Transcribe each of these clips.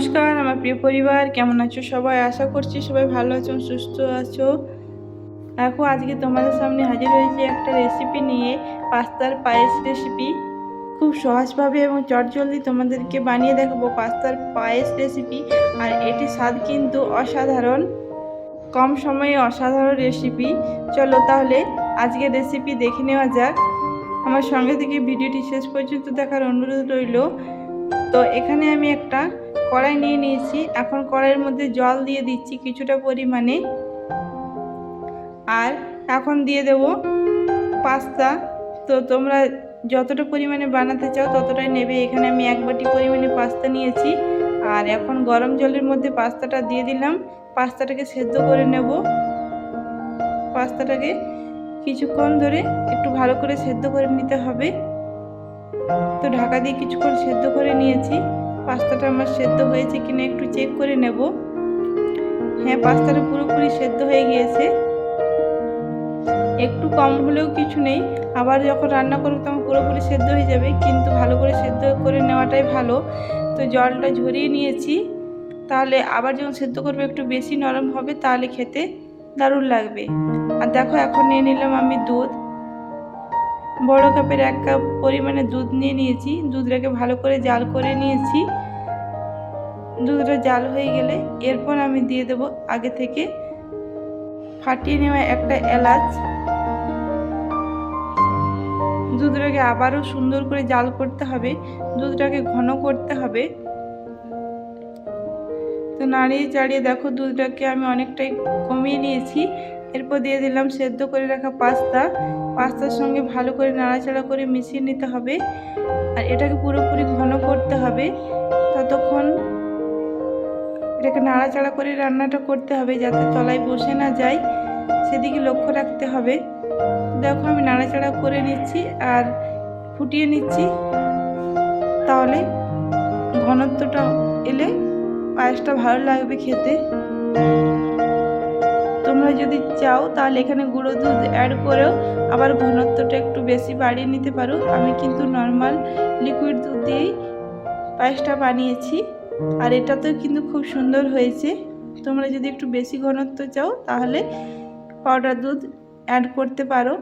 নমস্কার আমার প্রিয় পরিবার, কেমন আছো সবাই? আশা করছি সবাই ভালো আছো, সুস্থ আছো। দেখো আজকে তোমাদের সামনে হাজির হয়েছে একটা রেসিপি নিয়ে, পাস্তার পায়েস রেসিপি। খুব সহজভাবে এবং চটজলদি তোমাদেরকে বানিয়ে দেখাবো পাস্তার পায়েস রেসিপি। আর এটি স্বাদ কিন্তু অসাধারণ, কম সময়ে অসাধারণ রেসিপি। চলো তাহলে আজকের রেসিপি দেখে নেওয়া যাক। আমার সঙ্গে থেকে ভিডিওটি শেষ পর্যন্ত দেখার অনুরোধ রইল। তো এখানে আমি একটা কড়াই নিয়ে নিয়েছি। এখন কড়াইয়ের মধ্যে জল দিয়ে দিচ্ছি কিছুটা পরিমাণে, আর এখন দিয়ে দেব পাস্তা। তো তোমরা যতটা পরিমাণে বানাতে চাও ততটাই নেবে। এখানে আমি 1 বাটি পরিমাণে পাস্তা নিয়েছি। আর এখন গরম জলের মধ্যে পাস্তাটা দিয়ে দিলাম। পাস্তাটাকে সেদ্ধ করে নেব। পাস্তাটাকে কিছুক্ষণ ধরে একটু ভালো করে সেদ্ধ করে নিতে হবে। তো ঢাকা দিয়ে কিছুক্ষণ সেদ্ধ করে নিয়েছি। পাস্তাটা আমার সেদ্ধ হয়েছে কিনা একটু চেক করে নেব। হ্যাঁ, পাস্তাটা পুরোপুরি সেদ্ধ হয়ে গিয়েছে। একটু কম হলেও কিছু নেই, আবার যখন রান্না করবো তখন পুরোপুরি সেদ্ধ হয়ে যাবে, কিন্তু ভালো করে সেদ্ধ করে নেওয়াটাই ভালো। তো জলটা ঝরিয়ে নিয়েছি, তাহলে আবার যখন সেদ্ধ করবো একটু বেশি নরম হবে, তাহলে খেতে দারুণ লাগবে। আর দেখো এখন নিয়ে নিলাম আমি দুধ। বড় কাপের 1 কাপ পরিমাণে দুধ নিয়ে নিয়েছি। দুধটাকে ভালো করে জাল করে নিয়েছি। দুধটা জাল হয়ে গেলে এরপর আমি দিয়ে দেব আগে থেকে ফাটিয়ে নেওয়া একটা এলাচ। দুধটাকে আবারও সুন্দর করে জাল করতে হবে, দুধটাকে ঘন করতে হবে। তো নাড়িয়ে চাড়িয়ে দেখো দুধটাকে আমি অনেকটাই কমিয়ে নিয়েছি। এরপর দিয়ে দিলাম সেদ্ধ করে রাখা পাস্তা। পাস্তার সঙ্গে ভালো করে নাড়াচাড়া করে মিশিয়ে নিতে হবে। আর এটাকে পুরোপুরি ঘন করতে হবে। ততক্ষণ এটাকে নাড়াচাড়া করে রান্নাটা করতে হবে, যাতে তলায় বসে না যায়, সেদিকে লক্ষ্য রাখতে হবে। দেখো আমি নাড়াচাড়া করে নিচ্ছি আর ফুটিয়ে নিচ্ছি। তাহলে ঘনত্বটা এলে পায়েসটা ভালো লাগবে খেতে। তোমরা যদি চাও তাহলে এখানে গুঁড়ো দুধ অ্যাড করেও আবার ঘনত্বটা একটু বেশি বাড়িয়ে নিতে পারো। আমি কিন্তু নর্মাল লিকুইড দুধ দিয়েই পায়েসটা বানিয়েছি, আর এটাতেও কিন্তু খুব সুন্দর হয়েছে। তোমরা যদি একটু বেশি ঘনত্ব চাও তাহলে পাউডার দুধ অ্যাড করতে পারো।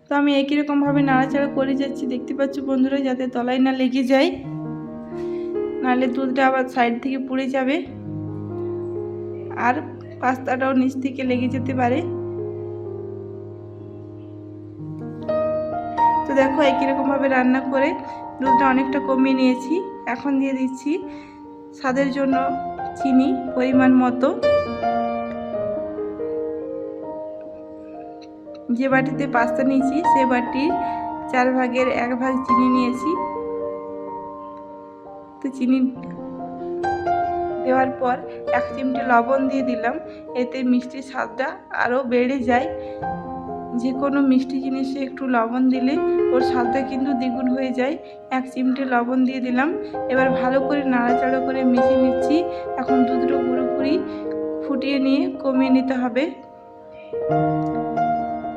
তো আমি একই রকমভাবে নাড়াচাড়া করে যাচ্ছি, দেখতে পাচ্ছ বন্ধুরা, যাতে তলায় না লেগে যায়, নাহলে দুধটা আবার সাইড থেকে পুড়ে যাবে আর পাস্তাটাও নিচ থেকে লেগে যেতে পারে। তো দেখো একই রকমভাবে রান্না করে দুধটা অনেকটা কমিয়ে নিয়েছি। এখন দিয়ে দিচ্ছি স্বাদের জন্য চিনি পরিমাণ মতো। যে বাটিতে পাস্তা নিয়েছি সে বাটির 4 ভাগের 1 ভাগ চিনি নিয়েছি। তো চিনি দেওয়ার পর 1 চিমটি লবণ দিয়ে দিলাম। এতে মিষ্টির স্বাদটা আরও বেড়ে যায়। যে কোনো মিষ্টি জিনিসে একটু লবণ দিলে ওর স্বাদটা কিন্তু দ্বিগুণ হয়ে যায়। 1 চিমটি লবণ দিয়ে দিলাম। এবার ভালো করে নাড়াচাড়া করে মিশিয়ে নিচ্ছি। এখন দুধটা পুরোপুরি ফুটিয়ে নিয়ে কমিয়ে নিতে হবে।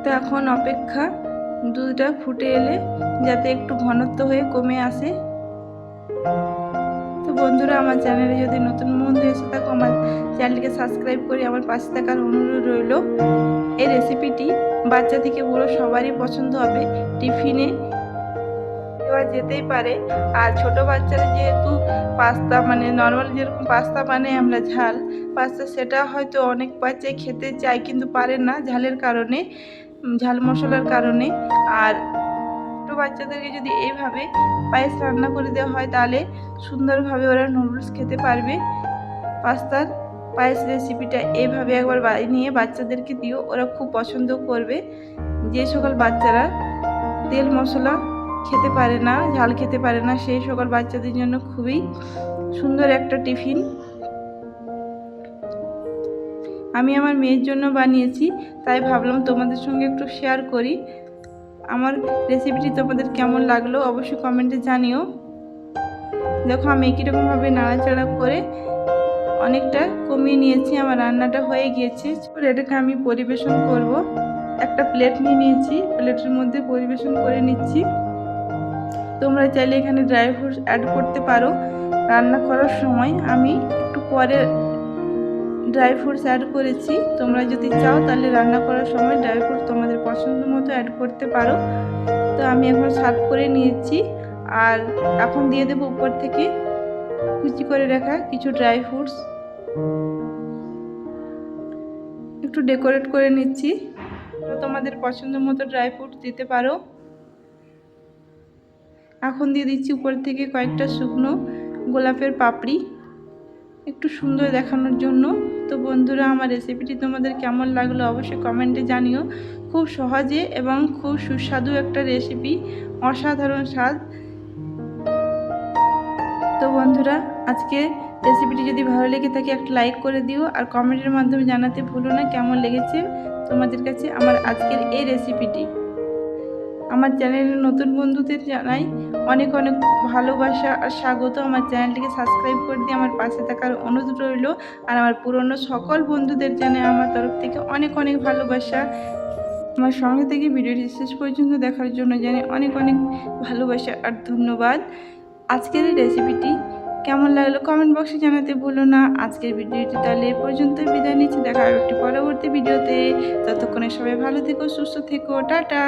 তো এখন অপেক্ষা, দুধটা ফুটে এলে যাতে একটু ঘনত্ব হয়ে কমে আসে। তো বন্ধুরা, আমার চ্যানেলে যদি নতুন বন্ধু এসে থাকো আমার চ্যানেলকে সাবস্ক্রাইব করে আমার পাশে থাকার অনুরোধ রইল। এই রেসিপিটি বাচ্চা থেকে বুড়ো সবারই পছন্দ হবে, টিফিনে দেওয়া যেতেই পারে। আর ছোট বাচ্চারা যেহেতু পাস্তা মানে নর্মাল যেরকম পাস্তা বানাই আমরা ঝাল পাস্তা, সেটা হয়তো অনেক বাচ্চাই খেতে চায় কিন্তু পারে না ঝালের কারণে, ঝাল মশলার কারণে। আর ছোটো বাচ্চাদেরকে যদি এইভাবে পায়েস রান্না করে দেওয়া হয় তাহলে সুন্দরভাবে ওরা নুডলস খেতে পারবে। পাস্তার পায়েস রেসিপিটা এইভাবে একবার বানিয়ে বাচ্চাদেরকে দিও, ওরা খুব পছন্দ করবে। যে সকল বাচ্চারা তেল মশলা খেতে পারে না, ঝাল খেতে পারে না, সেই সকল বাচ্চাদের জন্য খুবই সুন্দর একটা টিফিন। আমি আমার মেয়ের জন্য বানিয়েছি, তাই ভাবলাম তোমাদের সঙ্গে একটু শেয়ার করি। আমার রেসিপিটি তোমাদের কেমন লাগলো অবশ্যই কমেন্টে জানিও। দেখো আমি একই রকমভাবে নাড়াচাড়া করে অনেকটা কমিয়ে নিয়েছি। আমার রান্নাটা হয়ে গিয়েছে। এটাকে আমি পরিবেশন করব। একটা প্লেট নিয়ে নিয়েছি, প্লেটের মধ্যে পরিবেশন করে নিচ্ছি। তোমরা চাইলে এখানে ড্রাই ফ্রুটস অ্যাড করতে পারো। রান্না করার সময় আমি একটু পরে ড্রাই ফ্রুটস অ্যাড করেছি। তোমরা যদি চাও তাহলে রান্না করার সময় ড্রাই ফ্রুটস তোমাদের পছন্দ মতো অ্যাড করতে পারো। তো আমি এখন সার্ভ করে নিয়েছি, আর এখন দিয়ে দেবো উপর থেকে কুচি করে রাখা কিছু ড্রাই ফ্রুটস। একটু ডেকোরেট করে নিচ্ছি। তোমাদের পছন্দ মতো ড্রাই ফ্রুটস দিতে পারো। এখন দিয়ে দিচ্ছি উপর থেকে কয়েকটা শুকনো গোলাপের পাপড়ি, একটু সুন্দর দেখানোর জন্য। তো বন্ধুরা, আমার রেসিপিটি তোমাদের কেমন লাগলো অবশ্যই কমেন্টে জানিও। খুব সহজে এবং খুব সুস্বাদু একটা রেসিপি, অসাধারণ স্বাদ। তো বন্ধুরা, আজকে রেসিপিটি যদি ভালো লেগে থাকে একটা লাইক করে দিও, আর কমেন্টের মাধ্যমে জানাতে ভুলো না কেমন লেগেছে তোমাদের কাছে আমার আজকের এই রেসিপিটি। আমার চ্যানেলের নতুন বন্ধুদের জানাই অনেক অনেক ভালোবাসা আর স্বাগত। আমার চ্যানেলটিকে সাবস্ক্রাইব করে দিয়ে আমার পাশে থাকার অনুরোধ রইল। আর আমার পুরনো সকল বন্ধুদের জানাই আমার তরফ থেকে অনেক অনেক ভালোবাসা। আমার সঙ্গে থেকে ভিডিওটি শেষ পর্যন্ত দেখার জন্য জানাই অনেক অনেক ভালোবাসা আর ধন্যবাদ। আজকের এই রেসিপিটি কেমন লাগলো কমেন্ট বক্সে জানাতে ভুলো না। আজকের ভিডিওটি তাহলে এ পর্যন্ত বিদায় নিচ্ছি। দেখা হবে একটি পরবর্তী ভিডিওতে। ততক্ষণে সবাই ভালো থেকো, সুস্থ থেকো, টাটা।